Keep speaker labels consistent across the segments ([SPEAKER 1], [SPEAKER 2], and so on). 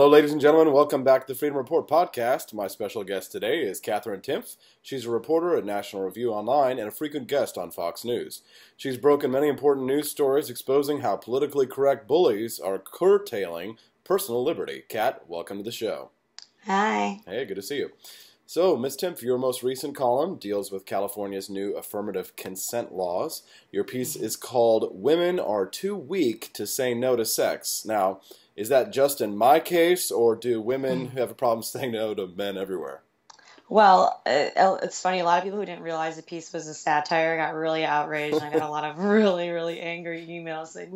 [SPEAKER 1] Hello, ladies and gentlemen. Welcome back to the Freedom Report podcast. My special guest today is Katherine Timpf. She's a reporter at National Review Online and a frequent guest on Fox News. She's broken many important news stories exposing how politically correct bullies are curtailing personal liberty. Kat, welcome to the show.
[SPEAKER 2] Hi.
[SPEAKER 1] Hey, good to see you. So, Ms. Timpf, your most recent column deals with California's new affirmative consent laws. Your piece is called "Women Are Too Weak to Say No to Sex." Now, is that just in my case, or do women have a problem saying no to men everywhere?
[SPEAKER 2] Well, it's funny. A lot of people who didn't realize the piece was a satire got really outraged, and I got a lot of really angry emails saying,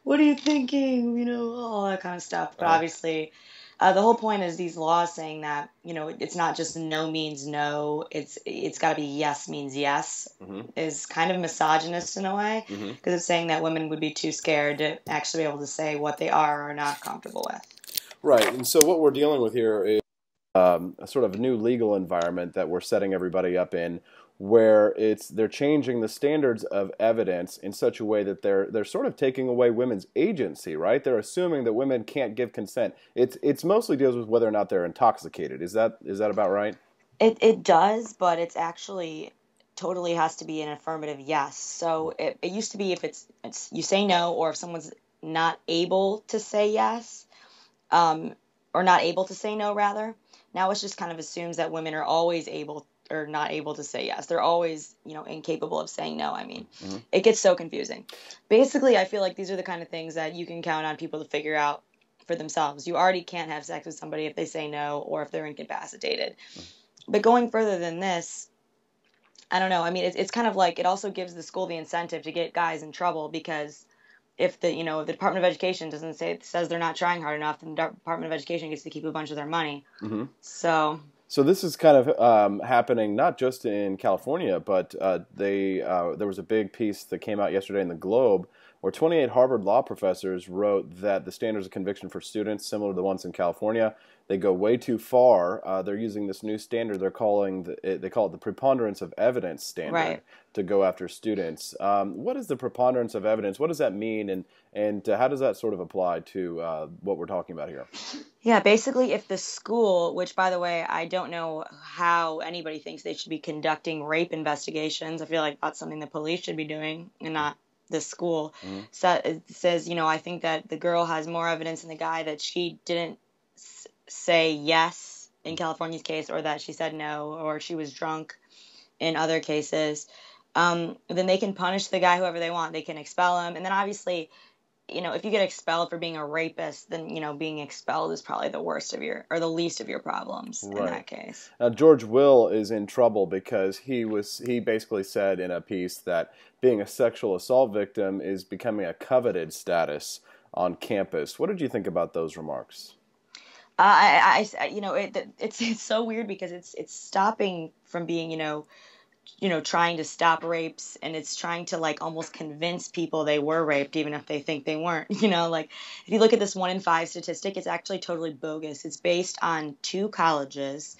[SPEAKER 2] what are you thinking? All that kind of stuff. But obviously, the whole point is these laws saying that, it's not just no means no. It's got to be yes means yes. Is kind of misogynist in a way, because it's saying that women would be too scared to actually be able to say what they are or are not comfortable with.
[SPEAKER 1] Right. And so what we're dealing with here is a sort of new legal environment that we're setting everybody up in, where they're changing the standards of evidence in such a way that they're sort of taking away women's agency, right? They're assuming that women can't give consent. It's mostly deals with whether or not they're intoxicated. Is that about right?
[SPEAKER 2] It does, but it's actually totally has to be an affirmative yes. So it used to be if it's you say no, or if someone's not able to say yes, or not able to say no rather. Now it just kind of assumes that women are always able or not able to say yes. They're always, incapable of saying no. I mean, it gets so confusing. Basically, I feel like these are the kind of things that you can count on people to figure out for themselves. You already can't have sex with somebody if they say no or if they're incapacitated. But going further than this, I don't know. I mean, it's kind of like it also gives the school the incentive to get guys in trouble, because if the Department of Education says they're not trying hard enough, then the Department of Education gets to keep a bunch of their money.
[SPEAKER 1] So this is kind of happening not just in California, but there was a big piece that came out yesterday in the Globe where 28 Harvard law professors wrote that the standards of conviction for students, similar to the ones in California, they go way too far. They're using this new standard. They call it the preponderance of evidence standard to go after students. What is the preponderance of evidence? What does that mean, and how does that sort of apply to what we're talking about here?
[SPEAKER 2] Yeah, basically, if the school, which, by the way, I don't know how anybody thinks they should be conducting rape investigations. I feel like that's something the police should be doing and not the school. So it says, I think that the girl has more evidence than the guy that she didn't say yes in California's case, or that she said no, or she was drunk in other cases. Then they can punish the guy whoever they want. They can expel him. And then obviously, if you get expelled for being a rapist, then, being expelled is probably the least of your problems in that case.
[SPEAKER 1] Now, George Will is in trouble because he basically said in a piece that being a sexual assault victim is becoming a coveted status on campus. What did you think about those remarks?
[SPEAKER 2] It's so weird because it's stopping from being, trying to stop rapes, and it's trying to almost convince people they were raped even if they think they weren't. If you look at this 1 in 5 statistic, it's actually totally bogus. It's based on 2 colleges,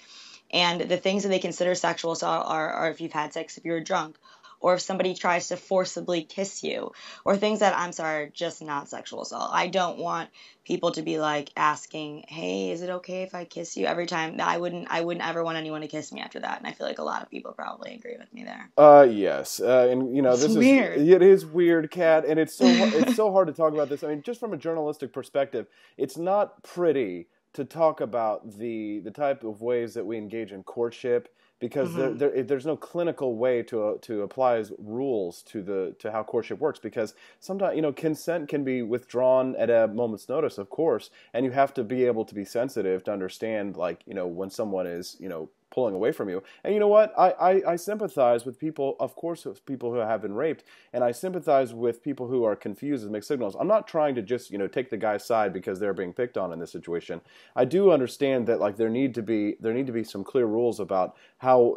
[SPEAKER 2] and the things that they consider sexual assault are if you've had sex, if you're drunk, or if somebody tries to forcibly kiss you, or things that, I'm sorry, are just not sexual assault. I don't want people to be asking, hey, is it okay if I kiss you every time? I wouldn't ever want anyone to kiss me after that. And I feel like a lot of people probably agree with me there.
[SPEAKER 1] Yes. And this is
[SPEAKER 2] weird.
[SPEAKER 1] It is weird, Kat, and it's so hard to talk about this. I mean, just from a journalistic perspective, it's not pretty to talk about the type of ways that we engage in courtship, because there's no clinical way to apply as rules to how courtship works, because sometimes consent can be withdrawn at a moment's notice, of course, and you have to be able to be sensitive to understand when someone is pulling away from you. And you know what? I sympathize with people, of course, with people who have been raped, and I sympathize with people who are confused and mixed signals. I'm not trying to just, take the guy's side because they're being picked on in this situation. I do understand that there need to be some clear rules about how,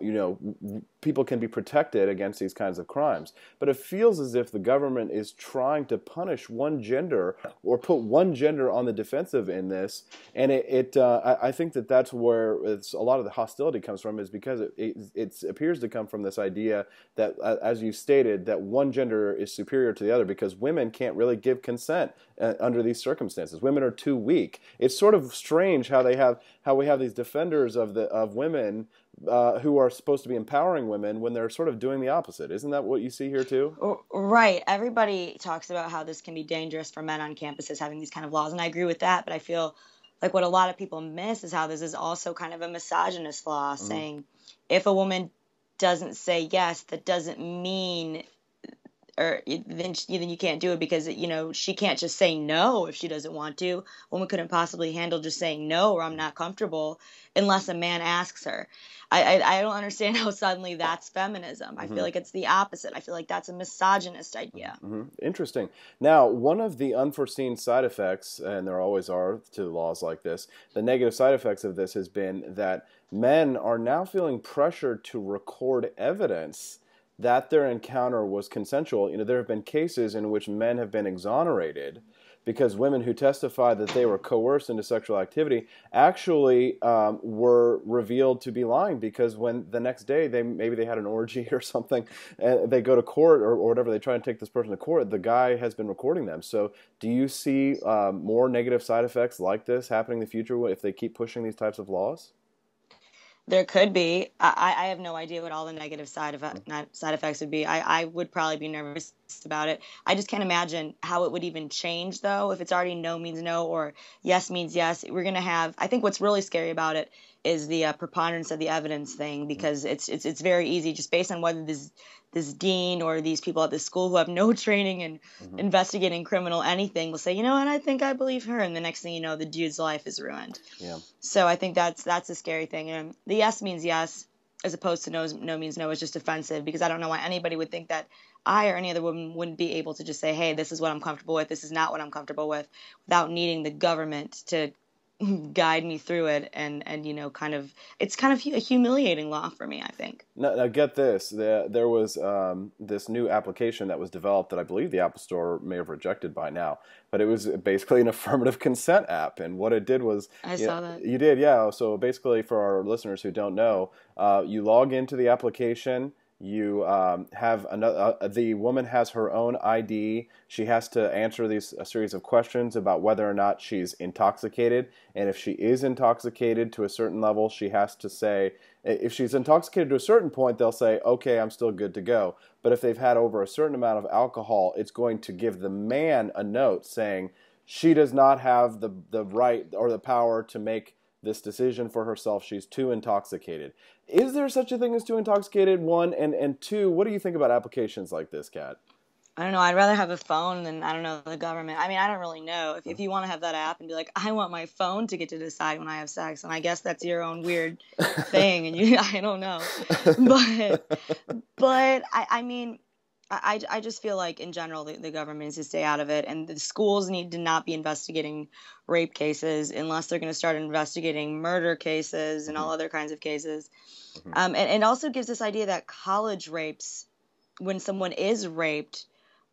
[SPEAKER 1] people can be protected against these kinds of crimes. But it feels as if the government is trying to punish one gender or put one gender on the defensive in this, and I think that's where a lot of the hostility comes from is because it appears to come from this idea that, as you stated, that one gender is superior to the other because women can't really give consent under these circumstances. Women are too weak. It's sort of strange how we have these defenders of women who are supposed to be empowering women when they're sort of doing the opposite. Isn't that what you see here too?
[SPEAKER 2] Right. Everybody talks about how this can be dangerous for men on campuses having these kind of laws, and I agree with that, but I feel like what a lot of people miss is how this is also kind of a misogynist law, saying if a woman doesn't say yes, that doesn't mean, or then you can't do it because, she can't just say no if she doesn't want to. A woman couldn't possibly handle just saying no or I'm not comfortable unless a man asks her. I don't understand how suddenly that's feminism. I feel like it's the opposite. I feel like that's a misogynist idea.
[SPEAKER 1] Interesting. Now, one of the unforeseen side effects, and there always are to laws like this, the negative side effects of this has been that men are now feeling pressured to record evidence that their encounter was consensual. There have been cases in which men have been exonerated because women who testified that they were coerced into sexual activity actually were revealed to be lying, because when the next day maybe they had an orgy or something, and they go to court or whatever, they try and take this person to court, the guy has been recording them. So do you see more negative side effects like this happening in the future if they keep pushing these types of laws?
[SPEAKER 2] There could be. I have no idea what all the negative side effects would be. I would probably be nervous about it. I just can't imagine how it would even change, though, if it's already no means no or yes means yes. We're going to have, I think what's really scary about it is the preponderance of the evidence thing, because it's very easy just based on whether this dean or these people at this school who have no training in investigating criminal anything will say, and I think I believe her, and the next thing you know, the dude's life is ruined.
[SPEAKER 1] Yeah.
[SPEAKER 2] So I think that's a scary thing. And the yes means yes as opposed to no means no is just offensive, because I don't know why anybody would think that I or any other woman wouldn't be able to just say, hey, this is what I'm comfortable with, this is not what I'm comfortable with, without needing the government to guide me through it, and it's kind of a humiliating law for me, I think.
[SPEAKER 1] Now get this, there was this new application that was developed that I believe the Apple Store may have rejected by now, but it was basically an affirmative consent app, and what it did was...
[SPEAKER 2] I saw that.
[SPEAKER 1] You did, yeah. So basically, for our listeners who don't know, you log into the application. You have the woman has her own ID. She has to answer a series of questions about whether or not she's intoxicated. And if she is intoxicated to a certain level, she has to say, if she's intoxicated to a certain point, they'll say, okay, I'm still good to go. But if they've had over a certain amount of alcohol, it's going to give the man a note saying she does not have the right or the power to make this decision for herself. She's too intoxicated. Is there such a thing as too intoxicated? One, and two, what do you think about applications like this, Kat?
[SPEAKER 2] I don't know. I'd rather have a phone than, I don't know, the government. I mean, I don't really know. If you want to have that app and be like, I want my phone to get to decide when I have sex, and I guess that's your own weird thing, and I don't know. But I mean, I just feel like in general the government needs to stay out of it, and the schools need to not be investigating rape cases unless they're going to start investigating murder cases and all other kinds of cases. And it also gives this idea that college rapes, when someone is raped,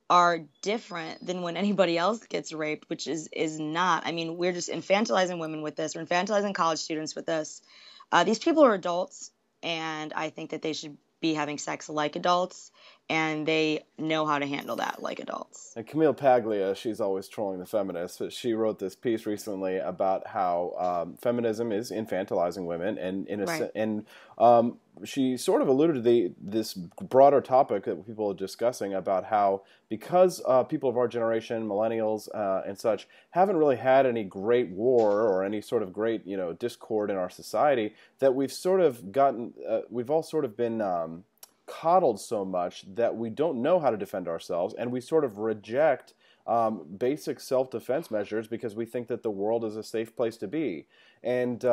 [SPEAKER 2] are different than when anybody else gets raped, which is not. I mean, we're just infantilizing women with this. We're infantilizing college students with this. These people are adults, and I think that they should be having sex like adults, and they know how to handle that like adults.
[SPEAKER 1] And Camille Paglia, she's always trolling the feminists, but she wrote this piece recently about how feminism is infantilizing women, and she sort of alluded to this broader topic that people are discussing about how, because people of our generation, millennials and such, haven't really had any great war or any sort of great discord in our society, that we've sort of gotten we've all sort of been coddled so much that we don't know how to defend ourselves, and we sort of reject basic self-defense measures because we think that the world is a safe place to be. And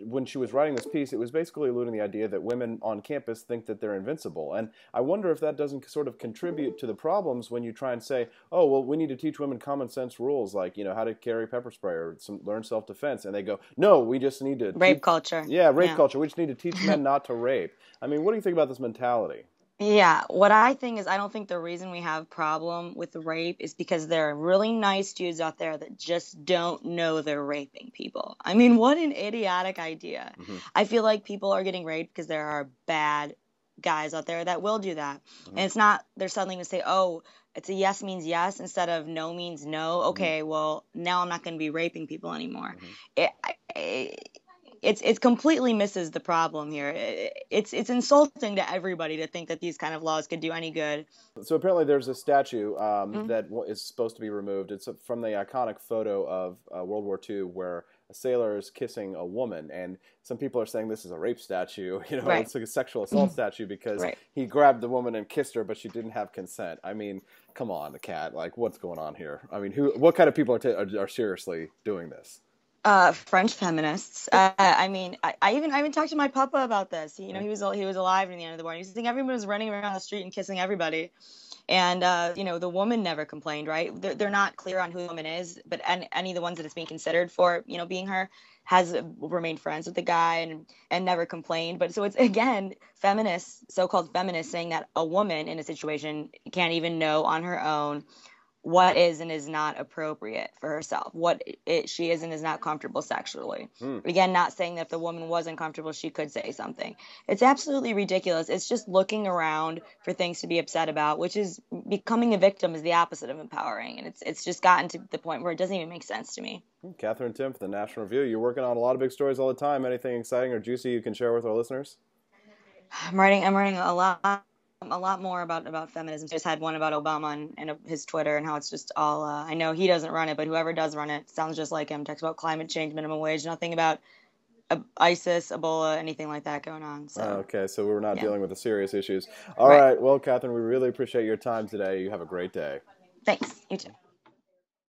[SPEAKER 1] when she was writing this piece, it was basically alluding to the idea that women on campus think that they're invincible. And I wonder if that doesn't sort of contribute to the problems when you try and say, oh, well, we need to teach women common sense rules like, how to carry pepper spray or learn self-defense. And they go, no, we just need to...
[SPEAKER 2] Rape culture.
[SPEAKER 1] Yeah, rape culture. We just need to teach men not to rape. I mean, what do you think about this mentality?
[SPEAKER 2] Yeah, what I think is I don't think the reason we have problem with rape is because there are really nice dudes out there that just don't know they're raping people. I mean, what an idiotic idea.
[SPEAKER 1] Hmm.
[SPEAKER 2] I feel like people are getting raped because there are bad guys out there that will do that.
[SPEAKER 1] Hmm.
[SPEAKER 2] And it's not they're suddenly going to say, "Oh, it's a yes means yes instead of no means no."
[SPEAKER 1] Hmm.
[SPEAKER 2] Okay, well, now I'm not going to be raping people anymore.
[SPEAKER 1] Hmm.
[SPEAKER 2] It, it's completely misses the problem here. It's insulting to everybody to think that these kind of laws could do any good.
[SPEAKER 1] So apparently, there's a statue
[SPEAKER 2] Mm,
[SPEAKER 1] that is supposed to be removed. It's from the iconic photo of World War II, where a sailor is kissing a woman, and some people are saying this is a rape statue. You know,
[SPEAKER 2] right,
[SPEAKER 1] it's like a sexual assault statue because
[SPEAKER 2] right.
[SPEAKER 1] he grabbed the woman and kissed her, but she didn't have consent. I mean, come on, the cat. Like, what's going on here? I mean, what kind of people are seriously doing this?
[SPEAKER 2] French feminists. I mean, I even talked to my papa about this. You know,
[SPEAKER 1] Yeah.
[SPEAKER 2] he was alive in the end of the war. He was saying everyone was running around the street and kissing everybody. And you know, the woman never complained, right? They're not clear on who the woman is, but any of the ones that it's being considered for, you know, being her, has remained friends with the guy and never complained. But so it's again feminists, so-called feminists, saying that a woman in a situation can't even know on her own what is and is not appropriate for herself, she is and is not comfortable sexually.
[SPEAKER 1] Hmm.
[SPEAKER 2] Again, not saying that if the woman wasn't comfortable, she could say something. It's absolutely ridiculous. It's just looking around for things to be upset about, which is becoming a victim is the opposite of empowering. And it's just gotten to the point where it doesn't even make sense to me.
[SPEAKER 1] Katherine Timpf, the National Review. You're working on a lot of big stories all the time. Anything exciting or juicy you can share with our listeners?
[SPEAKER 2] I'm writing a lot more about feminism. Just had one about Obama and his Twitter and how it's just all. I know he doesn't run it, but whoever does run it sounds just like him. Talks about climate change, minimum wage, nothing about ISIS, Ebola, anything like that going on. So
[SPEAKER 1] Okay, so we're not
[SPEAKER 2] yeah,
[SPEAKER 1] dealing with the serious issues. All
[SPEAKER 2] right.
[SPEAKER 1] right, well, Katherine, we really appreciate your time today. You have a great day.
[SPEAKER 2] Thanks. You too.